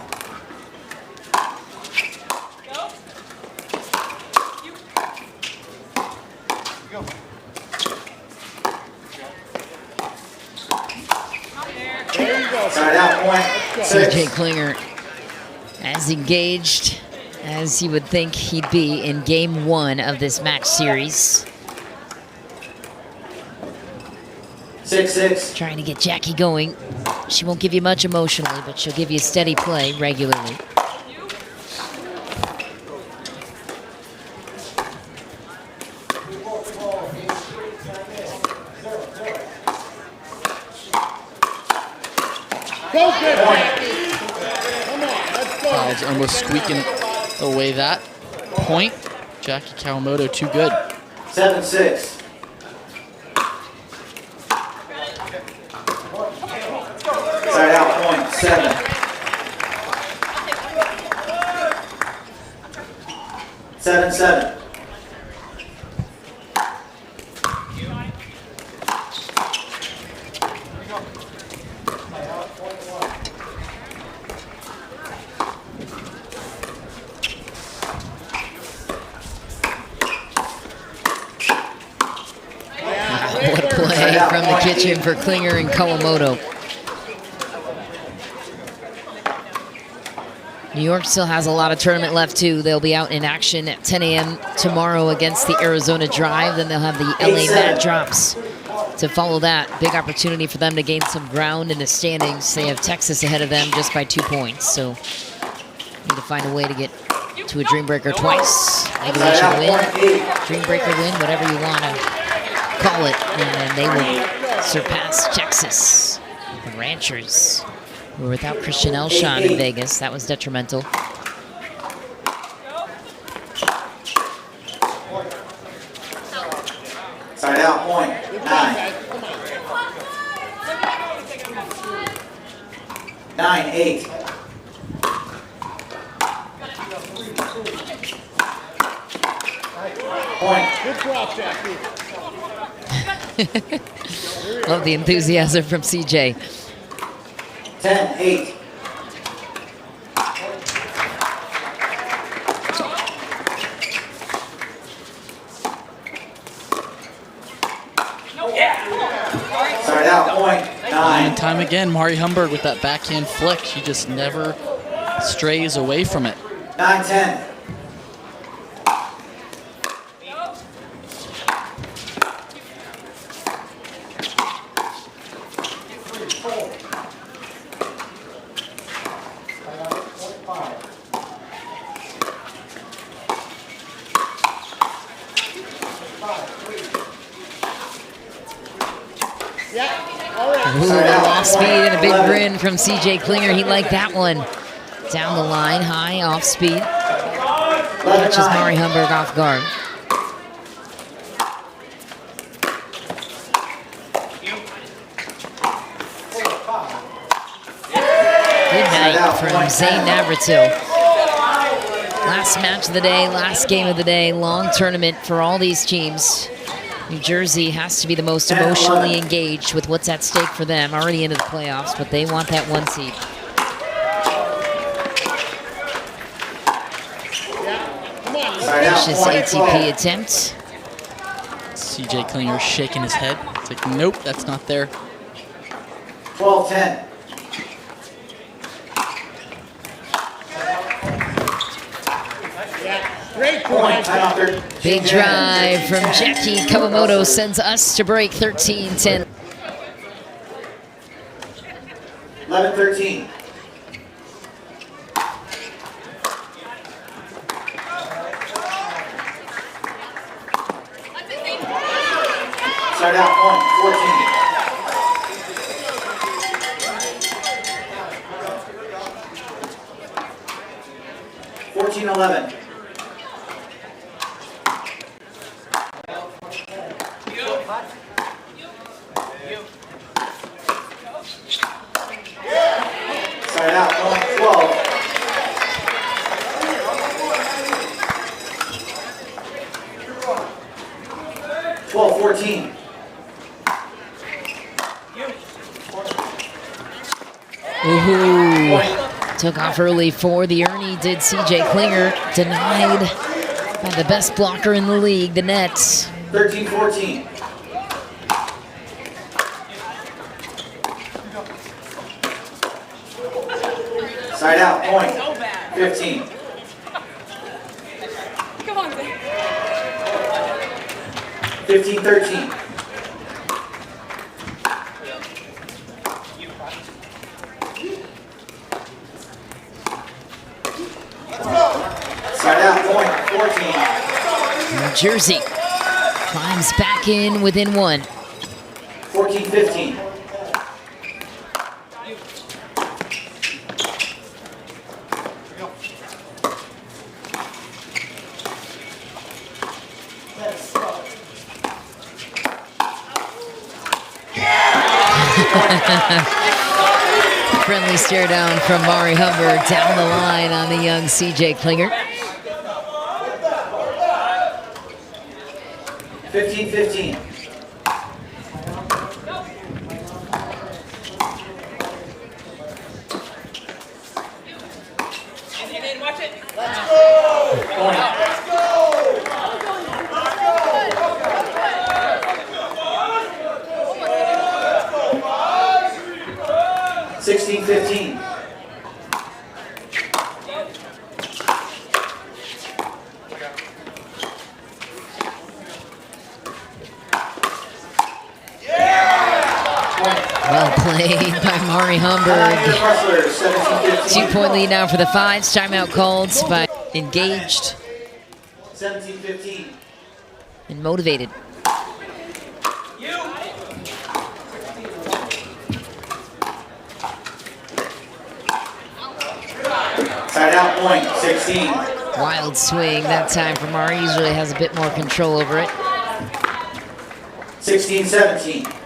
Side out, point, 6. CJ Klinger as engaged as you would think he'd be in game 1 of this match series. 6-6. Trying to get Jackie going. She won't give you much emotionally, but she'll give you steady play regularly. Howells almost squeaking away that point. Jackie Kawamoto too good. 7-6. Side out, point, 7. 7-7. What a play from the kitchen for Klinger and Kawamoto. New York still has a lot of tournament left, too. They'll be out in action at 10 a.m. tomorrow against the Arizona Drive. Then they'll have the LA Mat Drops to follow that. Big opportunity for them to gain some ground in the standings. They have Texas ahead of them just by 2 points. So need to find a way to get to a Dream Breaker twice. Maybe they should win, Dream Breaker win, whatever you want to call it. And they will surpass Texas. The Ranchers, who were without Christian Elshon in Vegas. That was detrimental. Side out, point, 9. 9-8. Point. Good drop, Jackie. Love the enthusiasm from CJ. 10-8. Side out, point, 9. And time again, Mari Humberg with that backhand flick. She just never strays away from it. 9-10. Ooh, a little off speed and a big grin from CJ Klinger. He liked that one. Down the line, high, off speed. Catches Mari Humberg off guard. Good night from Zane Navratil. Last match of the day, last game of the day, long tournament for all these teams. New Jersey has to be the most emotionally engaged with what's at stake for them. Already into the playoffs, but they want that 1 seed. Vicious ATP attempt. CJ Klinger shaking his head. It's like, nope, that's not there. 12-10. Great Point. drive. Big drive from Jackie Kawamoto sends us to break 13-10. 11-13. Start out, point, 14. 14-11. Start out, point, 12. 12-14. Ooh, took off early for the Ernie, did CJ Klinger. Denied by the best blocker in the league, the Nets. 13-14. Side out, point, 15. Come on, Zane. 15-13. Side out, point, 14. New Jersey climbs back in within 1. 14-15. Friendly stare down from Mari Humberg down the line on the young CJ Klinger. 15-15. And then watch it. Let's go. Point. Let's go. 16-15. played by Mari Humberg. 2-point lead now for the Fives. Timeout called by Engaged 17-15. and Motivated. Side out point, 16. Wild swing that time for Mari. Usually has a bit more control over it. 16-17.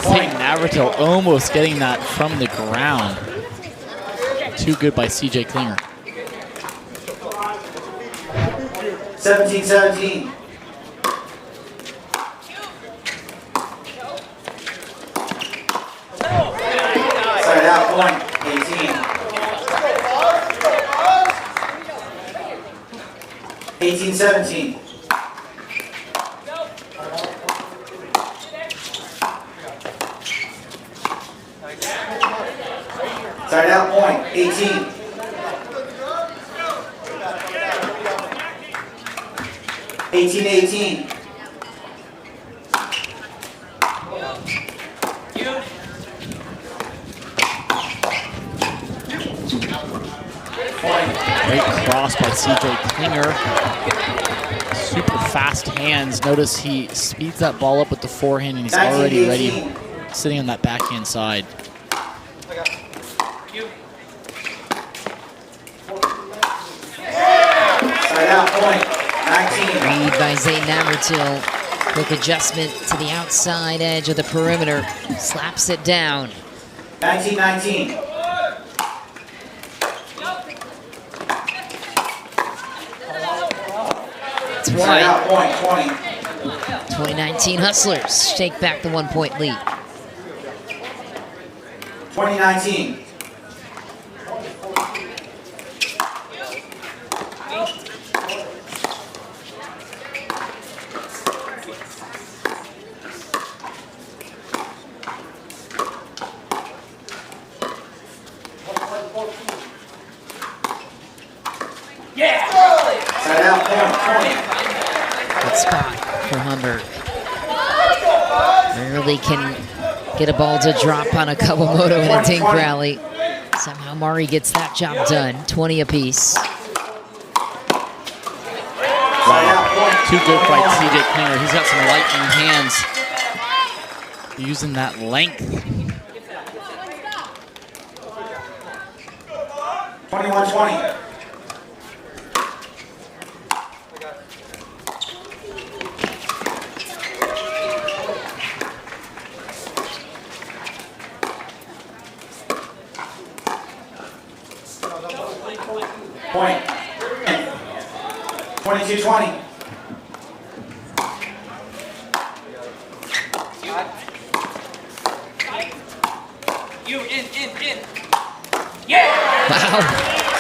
Zane Navratil almost getting that from the ground. Too good by CJ Klinger. 17-17. Side out point, 18. 18-17. Side out point, 18. 18-18. Great cross by CJ Klinger. Super fast hands. Notice he speeds that ball up with the forehand and he's already ready, sitting on that backhand side. Side out point, 19. Lead by Zane Navratil. Quick adjustment to the outside edge of the perimeter. Slaps it down. 19-19. It's Side wide. out point, 20. 2019 Hustlers take back the 1-point lead. 20-19. Side out point, 20. Good spot for Humberg. Rarely can get a ball to drop on a Kawamoto in a dink rally. Somehow Mari gets that job done. 20 apiece. Side out point. Too good by CJ Klinger. He's got some lightning hands. Using that length. 21-20. Point. 22-20. You in. Wow.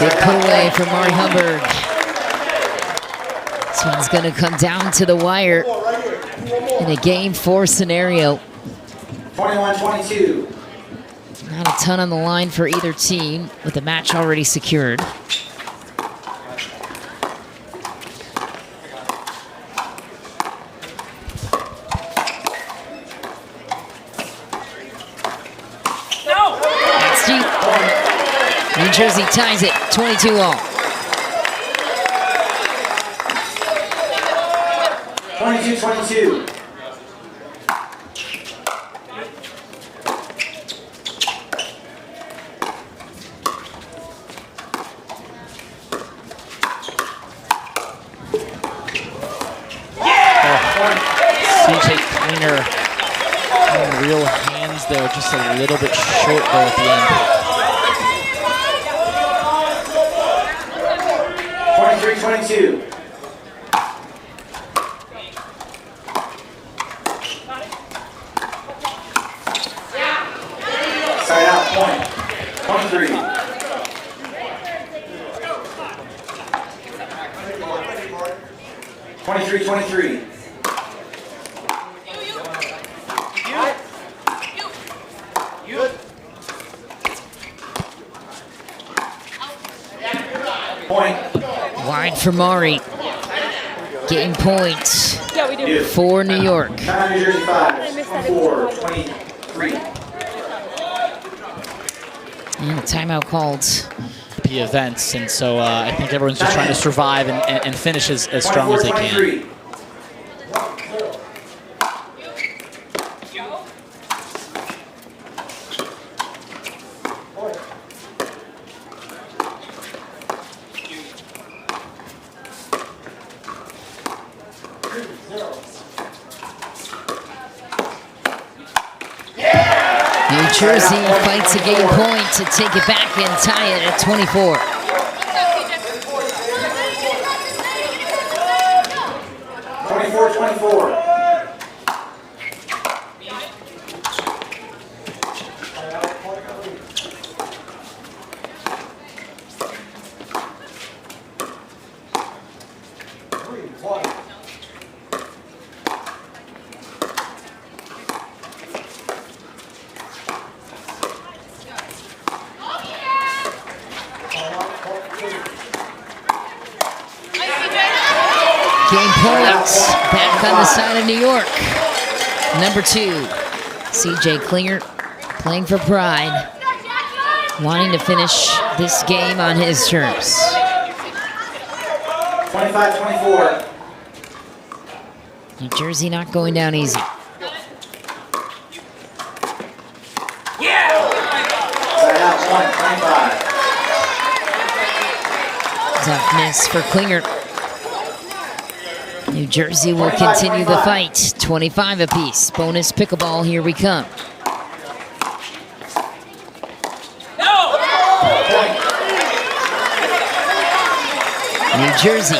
Good put away from Mari Humberg. This one's going to come down to the wire in a game 4 scenario. 21-22. Not a ton on the line for either team with the match already secured. That's deep. New Jersey ties it 22 all. 22-22. CJ Klinger having real hands there, just a little bit short though at the end. 23-22. Side out point. 23. 23-23. for Mari. Game point for New York. Timeout New Jersey 5, 24-23. And a timeout called. MLP events, and so I think everyone's just trying to survive and finish as strong as they can. 24-23. New Jersey fights a game point to take it back and tie it at 24. Game points back on the side of New York. Number 2, CJ Klinger playing for pride, wanting to finish this game on his terms. 25-24. New Jersey not going down easy. Side out 1, 25. Tough miss for Klinger. New Jersey will continue the fight. 25 apiece. Bonus pickleball, here we come. New Jersey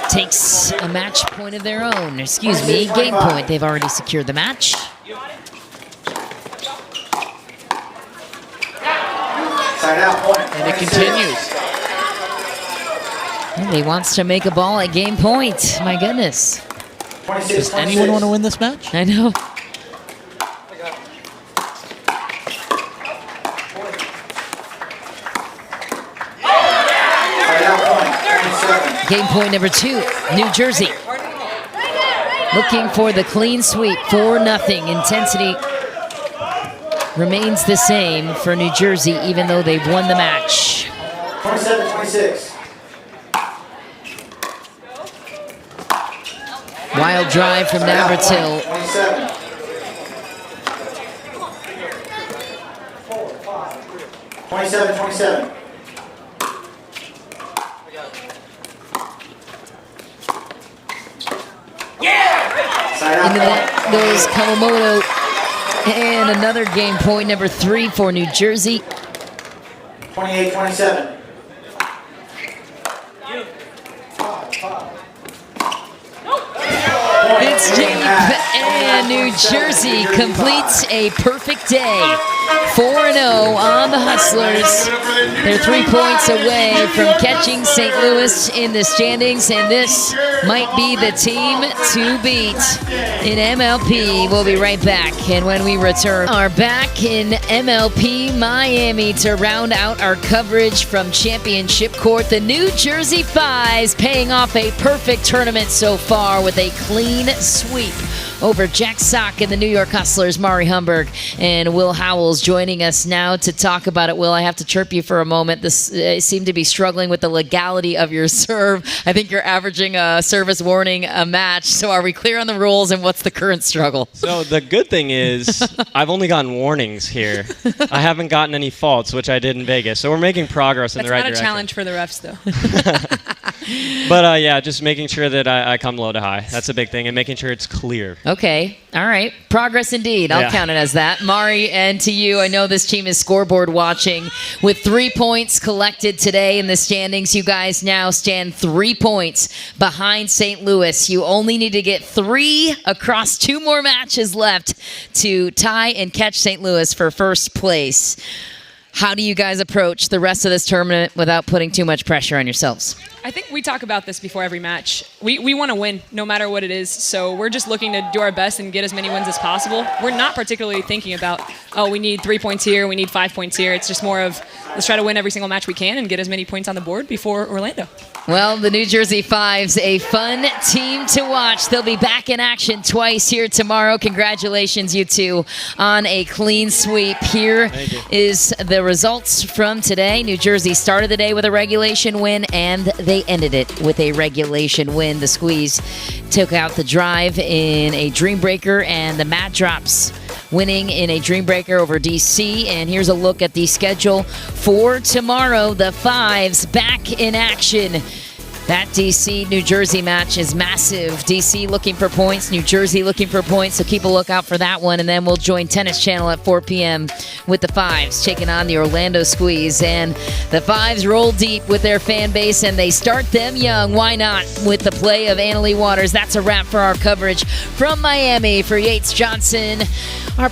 takes a match point of their own. Excuse me, game point. They've already secured the match. Side out 1, And it continues. And he wants to make a ball at game point. My goodness. 26, Does anyone want to win this match? I know. Side out 1, 27. Game point number 2, New Jersey. Looking for the clean sweep, 4-0. Intensity remains the same for New Jersey, even though they've won the match. 27-26. Wild drive from Navratil. 27. 27-27. Side out Into that goes Kawamoto. And another game point, number 3 for New Jersey. 28-27. It's deep, and New Jersey completes a perfect day. 4-0 on the Hustlers. They're 3 points away from catching St. Louis in the standings, and this might be the team to beat in MLP. We'll be right back, and when we return, are back in MLP Miami to round out our coverage from Championship Court. The New Jersey Fives paying off a perfect tournament so far with a clean sweep over Jack Sock and the New York Hustlers. Mariana Humberg and Will Howells joining us now to talk about it. Will, I have to chirp you for a moment. This seemed to be struggling with the legality of your serve. I think you're averaging a service warning a match. So are we clear on the rules, and what's the current struggle? So the good thing is I've only gotten warnings here. I haven't gotten any faults, which I did in Vegas. So we're making progress in the right direction. That's not a challenge for the refs, though. But yeah, just making sure that I come low to high. That's a big thing, and making sure it's clear. Okay. All right. Progress indeed. I'll count it as that. Mari, and to you, I know this team is scoreboard watching. With 3 points collected today in the standings, you guys now stand 3 points behind St. Louis. You only need to get 3 across 2 more matches left to tie and catch St. Louis for first place. How do you guys approach the rest of this tournament without putting too much pressure on yourselves? I think we talk about this before every match. we want to win no matter what it is. So we're just looking to do our best and get as many wins as possible. We're not particularly thinking about, oh, we need 3 points here, we need 5 points here. It's just more of, let's try to win every single match we can and get as many points on the board before Orlando. Well, the New Jersey Fives, a fun team to watch. They'll be back in action twice here tomorrow. Congratulations, you two, on a clean sweep. Here is the results from today. New Jersey started the day with a regulation win, and they ended it with a regulation win. The Squeeze took out the Drive in a Dream Breaker, and the Mad Drops winning in a Dream Breaker over DC. And here's a look at the schedule for tomorrow. The Fives back in action. That DC New Jersey match is massive. DC looking for points, New Jersey looking for points, so keep a lookout for that one. And then we'll join Tennis Channel at 4 p.m. with the Fives taking on the Orlando Squeeze. And the Fives roll deep with their fan base, and they start them young. Why not? With the play of Annalie Waters. That's a wrap for our coverage from Miami. For Yates Johnson, our